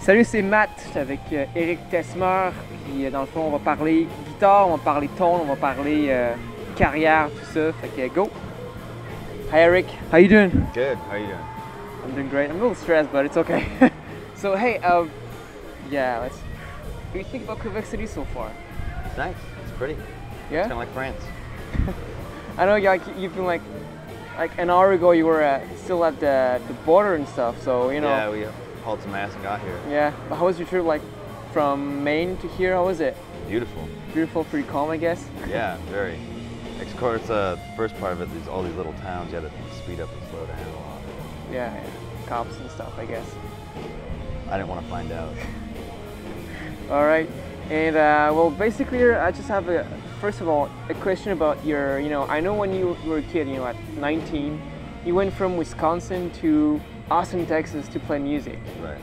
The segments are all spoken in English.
Salut, c'est Matt, je suis avec Eric Tessmer, puis dans le fond, on va parler guitare, on va parler tone, on va parler carrière, tout ça, fait que go! Hi Eric, how you doing? Good, how you doing? I'm doing great, I'm a little stressed, but it's okay. So hey, yeah, what do you think about Quebec City so far? It's nice, it's pretty. Yeah? It's kind of like France. I know you've been like an hour ago you were still at the border and stuff, so you know. Yeah, we hauled some ass and got here. Yeah, but how was your trip, like from Maine to here? How was it? Beautiful. Beautiful, pretty calm, I guess. Yeah, very. Of course, the first part of it is all these little towns. You had to speed up and slow down a lot. Yeah, cops and stuff, I guess. I didn't want to find out. All right, and well, basically, I just have first of all, a question about your, I know when you were a kid, at 19, you went from Wisconsin to Austin, Texas to play music. Right.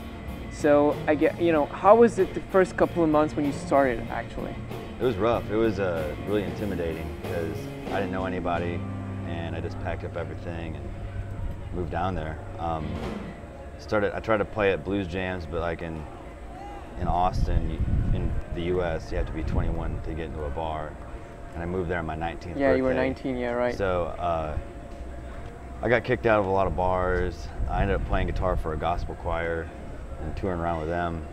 So I get, how was it the first couple of months when you started, actually? It was rough. It was really intimidating because I didn't know anybody, and I just packed up everything and moved down there. I tried to play at blues jams, but like in Austin, in the U.S., you have to be 21 to get into a bar, and I moved there on my 19th birthday. Yeah, you were 19, yeah, right. So I got kicked out of a lot of bars. I ended up playing guitar for a gospel choir and touring around with them.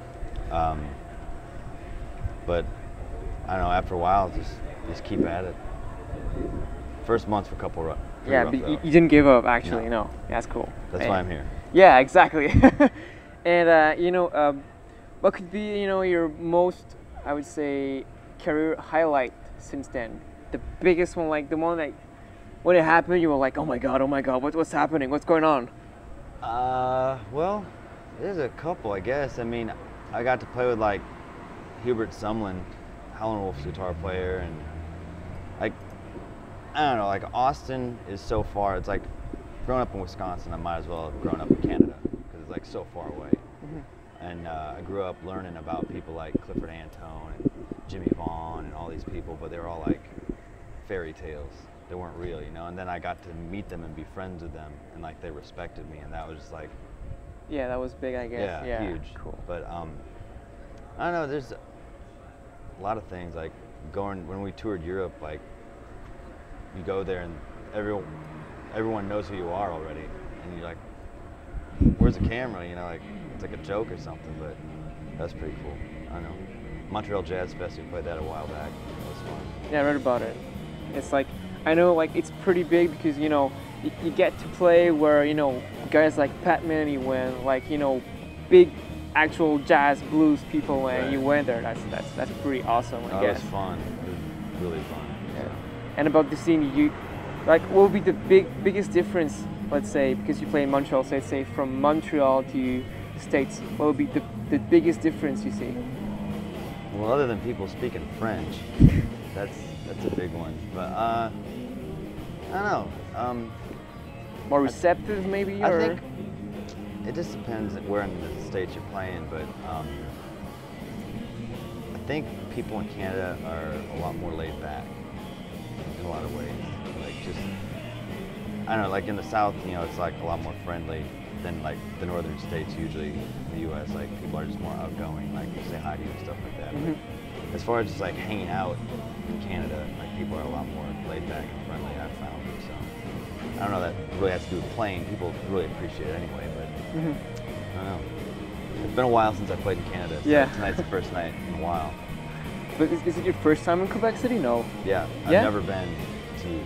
But I don't know, after a while, just keep at it. First month's a couple rough. Yeah, rough, but you didn't give up, actually, no. That's cool. That's why I'm here. Yeah, exactly. And, what could be, your most, I would say, career highlight since then? The biggest one, like the one that, when it happened, you were like, oh my God, what's happening? What's going on? Well, there's a couple, I guess. I mean, I got to play with like Hubert Sumlin, Howlin' Wolf's guitar player, and like, I don't know, like Austin is so far. It's like growing up in Wisconsin, I might as well have grown up in Canada because it's like so far away. Mm-hmm. And I grew up learning about people like Clifford Antone and Jimmy Vaughn and all these people, but they were all like fairy tales. They weren't real, and then I got to meet them and be friends with them, and like they respected me, and that was just like, yeah, that was big, I guess. yeah, huge. Cool. But I don't know, there's a lot of things, like when we toured Europe, like you go there and everyone knows who you are already, and you're like, where's the camera? Like it's like a joke or something, but that's pretty cool. I don't know. Montreal Jazz Fest, we played that a while back. It was fun. Yeah, I read about it. It's like, I know, like it's pretty big because you get to play where guys like Pat Metheny went, like big actual jazz blues people when right. You went there. That's pretty awesome, I guess. It was fun. It was really fun. Yeah. So. And about the scene, what would be the biggest difference? Let's say because you play in Montreal, so let's say from Montreal to the States, what would be the biggest difference you see? Well, other than people speaking French, that's a big one. But I don't know. More receptive, maybe? I think it just depends where in the States you're playing, but I think people in Canada are a lot more laid back in a lot of ways. Like I don't know, like in the South, it's like a lot more friendly than like the northern states usually in the U.S. Like people are just more outgoing, like you say hi to you and stuff like that. Mm-hmm. But as far as just like hanging out in Canada, like people are a lot more laid back and friendly, I've found. So I don't know, that really has to do with playing. People really appreciate it anyway, but mm-hmm. I don't know. It's been a while since I played in Canada, so yeah. Tonight's the first night in a while. But is it your first time in Quebec City? No. Yeah, I've never been to.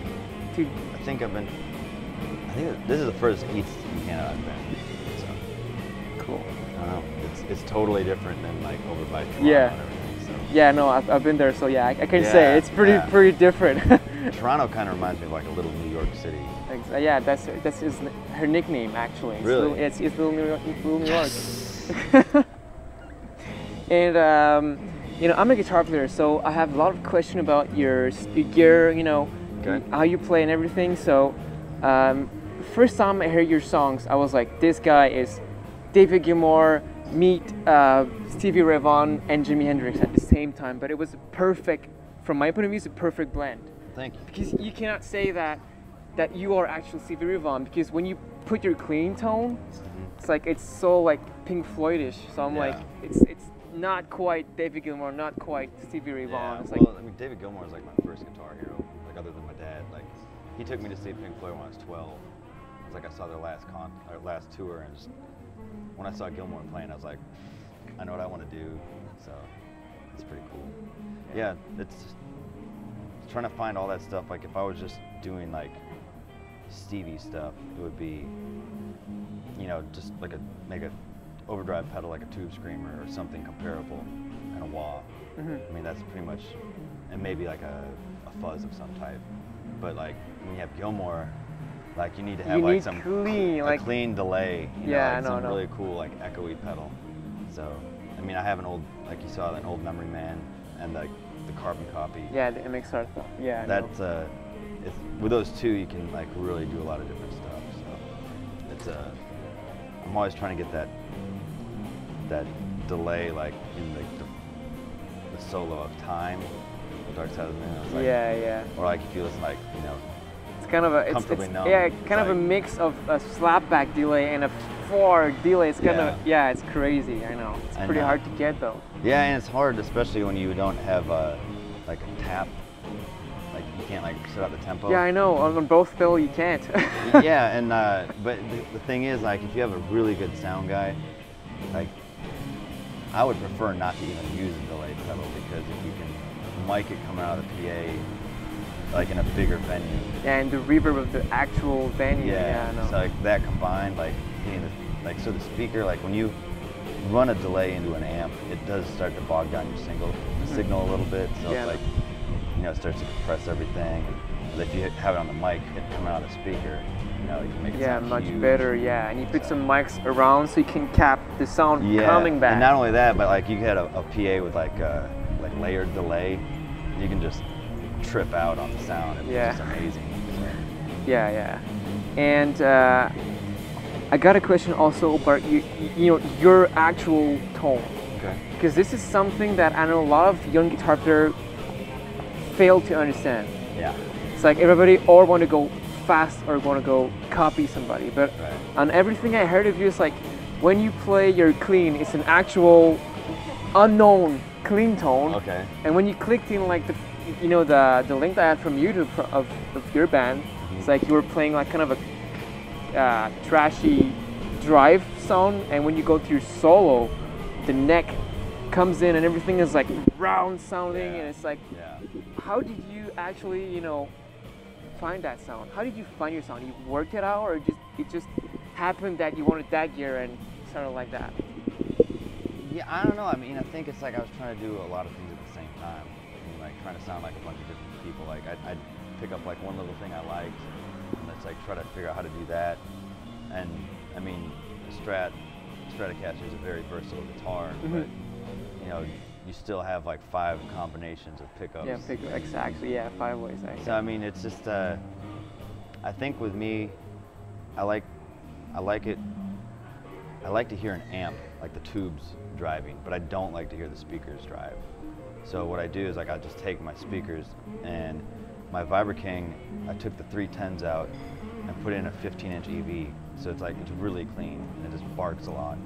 I think this is the first East in Canada I've been. So cool. I don't know. It's totally different than like over by Toronto yeah. and everything. So. Yeah, no, I've been there, so yeah, I can say it's pretty different. Toronto kind of reminds me of like a little New York City. Yeah, that's her nickname actually. Really? It's Little New York. And I'm a guitar player, so I have a lot of questions about your gear, okay. How you play and everything. So, first time I heard your songs, I was like, this guy is David Gilmour meet Stevie Ray Vaughan and Jimi Hendrix at the same time. But it was perfect, from my point of view, it's a perfect blend. Thank you. Because you cannot say that that you are actually Stevie Ray Vaughan, because when you put your clean tone, it's like it's so like Pink Floydish. So I'm like, it's not quite David Gilmour, not quite Stevie Ray Vaughan. It's well, I mean, David Gilmour is like my first guitar hero, like other than my dad. Like, he took me to see Pink Floyd when I was 12. It's like I saw their last tour, and just, when I saw Gilmour playing, I was like, I know what I want to do. So it's pretty cool. Yeah, it's trying to find all that stuff. Like, if I was just doing like Stevie stuff, it would be, you know, just like make a overdrive pedal like a Tube Screamer or something comparable, and a wah. I mean, that's pretty much, and maybe like a fuzz of some type. But like when you have Gilmour, like you need to have like some clean delay. You know, like some really cool like echoey pedal. So I mean, I have an old, like you saw, an old Memory Man and like the carbon copy. Yeah, the MXR. Yeah. That's it's, with those two, you can like really do a lot of different stuff. So it's I'm always trying to get that delay like in the solo of Time, the Dark Side of the Moon. It's like, yeah. Or like if you listen, like, you know, it's kind of a kind of a mix of a slapback delay and a forward delay. It's kind of it's crazy. I know it's pretty hard to get though. Yeah, and it's hard, especially when you don't have like a tap. Like you can't like set out the tempo. Yeah, I know. On both fill you can't. Yeah, and but the thing is, like, if you have a really good sound guy, like, I would prefer not to even use a delay pedal, because if you can mic it coming out of the PA, like in a bigger venue. Yeah, and the reverb of the actual venue. Yeah, I know. So like that combined, like, so the speaker, like when you run a delay into an amp, it does start to bog down your signal a little bit. So it's like, you know, it starts to compress everything. And if you have it on the mic, it coming out of the speaker, you know, you can make it sound much huge. better. Yeah, and you put some mics around so you can cap the sound coming back. And not only that, but like you had a PA with like layered delay, you can just trip out on the sound. It's just amazing. So. Yeah. And I got a question also about you know, your actual tone. Okay. Because this is something that I know a lot of young guitar players fail to understand. Yeah. It's like everybody or want to go fast or want to go copy somebody, but on everything I heard of you, it's like when you play your clean, it's an actual unknown clean tone. Okay. And when you clicked in like the, you know, the link that I had from YouTube of your band, it's like you were playing like kind of a trashy drive sound, and when you go to your solo, the neck comes in and everything is like round sounding, and it's like, how did you actually, you know, find that sound? How did you find your sound? You worked it out, or it just happened that you wanted that gear and started like that? Yeah, I don't know. I mean, I think it's like I was trying to do a lot of things at the same time. I mean, like trying to sound like a bunch of different people. Like I'd pick up like one little thing I liked, and it's like try to figure out how to do that. And I mean, Stratocaster is a very versatile guitar, but you know, you still have like 5 combinations of pickups. Yeah, exactly. Yeah, 5 ways. So I mean, it's just I think with me, I like to hear an amp, like the tubes driving, but I don't like to hear the speakers drive. So what I do is like I just take my speakers and my Vibra King, I took the 310s out and put in a 15-inch EV. So it's like, it's really clean and it just barks a lot.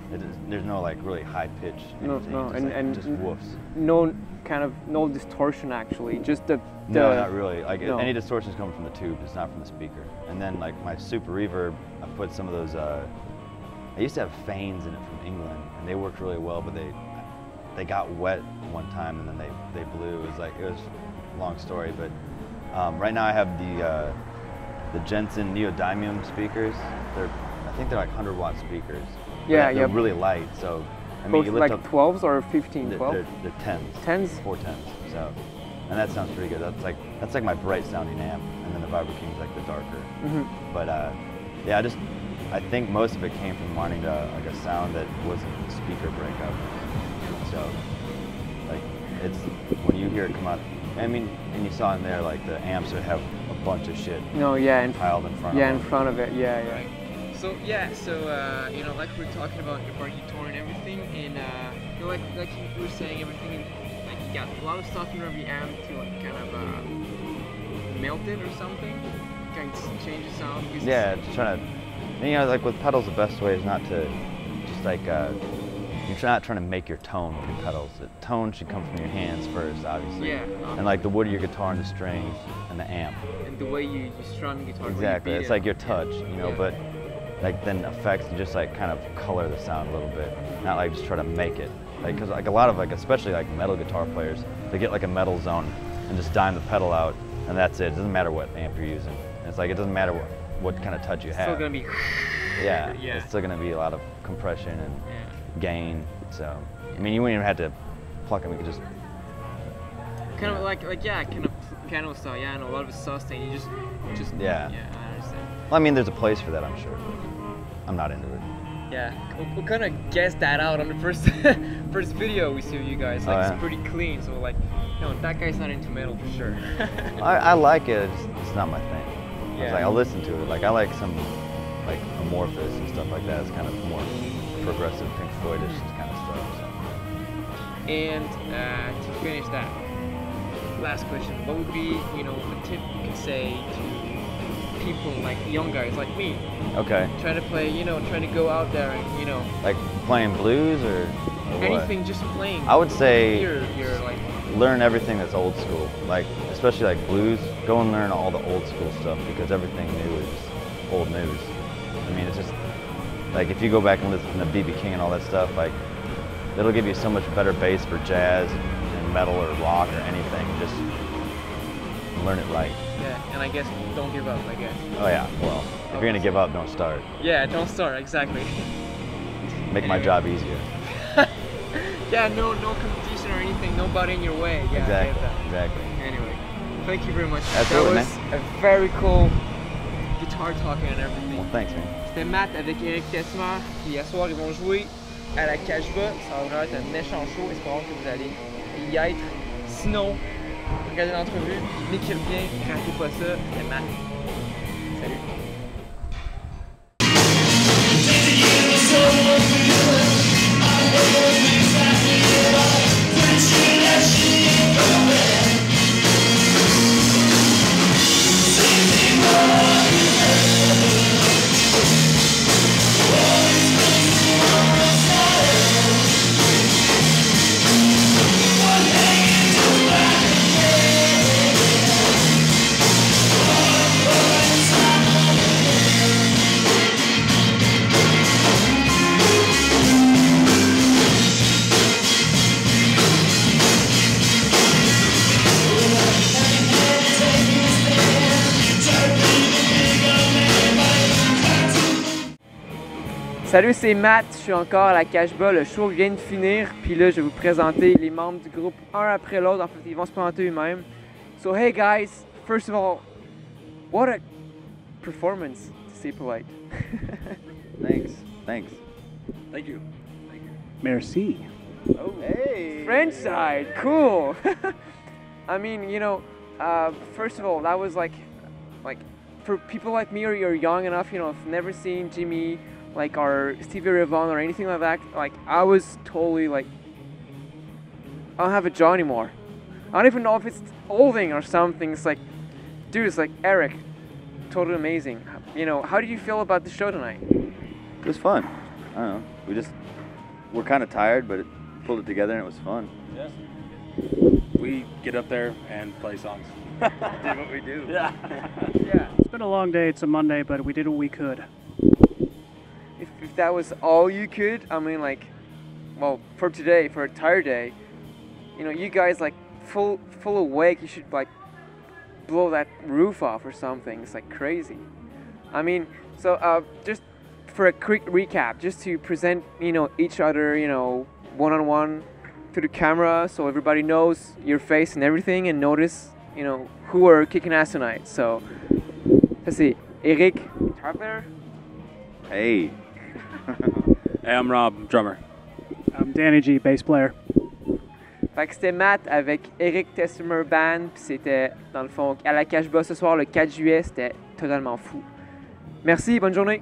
There's no like really high pitch. No, and just woofs. No distortion actually. Just the no, not really. Like any distortions come from the tube. It's not from the speaker. And then like my Super Reverb, I put some of those. I used to have Fanes in it from England, and they worked really well, but they got wet one time and then they blew. It was a long story, but right now I have the Jensen Neodymium speakers. I think they're like 100-watt speakers. Yeah, they're really light. So I mean, both you lift like up 12s or 15, 12? They're 10s. 10s? 4 10s. So, and that sounds pretty good. That's like my bright sounding amp, and then the Vibra King's like the darker. But yeah, I think most of it came from wanting like a sound that wasn't speaker breakup. So like it's when you hear it come out. I mean, and you saw in there like the amps would have a bunch of shit. No, yeah, piled in front. Yeah, of in front of it. Yeah, yeah. So you know, like we were talking about your guitar and everything, and you know, like you were saying, everything, like you got a lot of stuff in every amp to like kind of melt it or something. kind of change the sound. Yeah, just trying to, you know, like with pedals, the best way is not to just like, you're not trying to make your tone with your pedals. The tone should come from your hands first, obviously. Yeah. And like the wood of your guitar and the strings and the amp. And the way you strum the guitar. Exactly, it's like your touch, you know, yeah. but like then effects and just like kind of color the sound a little bit, not like just try to make it. Like, cause like a lot of like, especially like metal guitar players, they get like a metal zone and just dime the pedal out and that's it. It doesn't matter what amp you're using. It's like, it doesn't matter what kind of touch you have. It's still gonna be. Yeah, yeah. It's still gonna be a lot of compression and gain. So, I mean, you wouldn't even have to pluck them. You could just kind of like yeah, kind of piano style. Yeah, and a lot of it's sustain. You just yeah. Yeah, I understand. Well, I mean, there's a place for that, I'm sure. I'm not into it. Yeah, we'll kind of guess that out on the first first video we see of you guys. Like it's pretty clean, so like, you know, that guy's not into metal for sure. I like it. It's not my thing. Yeah. It's like I'll listen to it. Like I like some like Amorphous and stuff like that. It's kind of more progressive, Pink Floyd-ish kind of stuff. So. And to finish that, last question: what would be, you know, a tip you could say to people like young guys like me? Okay. Trying to play, you know, trying to go out there and, you know. Like playing blues or anything, what? just playing. I would say you're like learn everything that's old school. Like especially like blues, go and learn all the old school stuff because everything new is old news. I mean, it's just like if you go back and listen to B.B. King and all that stuff, like it'll give you so much better bass for jazz and metal or rock or anything. Just learn it right. Yeah, and I guess don't give up, I guess. Oh yeah, well, if you're gonna give up, don't start. Yeah, don't start, exactly. Make my job easier. Yeah, no competition or anything, no butt in your way. Yeah, Exactly. Anyway, thank you very much. Absolutely, that was a very cool guitar talking and everything. Well, thanks, man. C'était Matt avec Eric Tessmer, puis hier soir ils vont jouer à la Cashba. Ça va être un méchant show, espérons que vous allez y être. Sinon, regardez l'entrevue, niquez bien, ratez pas ça, c'était Matt. Salut. Salut, c'est Matt, je suis encore à la Cashba, le show vient de finir, puis là je vais vous présenter les membres du groupe un après l'autre, en fait ils vont se présenter eux-mêmes. So hey guys, first of all, what a performance, to say polite. Thanks. Thank you. Merci. Oh, hey! French side, cool! I mean, you know, first of all, that was like for people like me or you're young enough, you know, I've never seen Jimmy, like, or Stevie Ray Vaughan or anything like that. Like, I was totally like, I don't have a jaw anymore. I don't even know if it's holding or something. It's like, dude, it's like Eric, totally amazing. You know, how did you feel about the show tonight? It was fun. I don't know. We're kind of tired, but it pulled it together and it was fun. Yeah. We get up there and play songs. Did what we do. Yeah. Yeah. It's been a long day. It's a Monday, but we did what we could. If that was all you could, I mean, like, well, for today, for a tired day, you know, you guys like full awake, you should like blow that roof off or something. It's like crazy. I mean, so just for a quick recap, just to present, you know, each other, you know, one-on-one to the camera, so everybody knows your face and everything, and notice, you know, who are kicking ass tonight. So, let's see, Eric, guitar player. Hey. Hey, I'm Rob, drummer. I'm Danny G, bass player. Fait que c'était Matt avec Eric Tessmer Band, puis c'était dans le fond à la Cashba ce soir le 4 juillet, c'était totalement fou. Merci, bonne journée.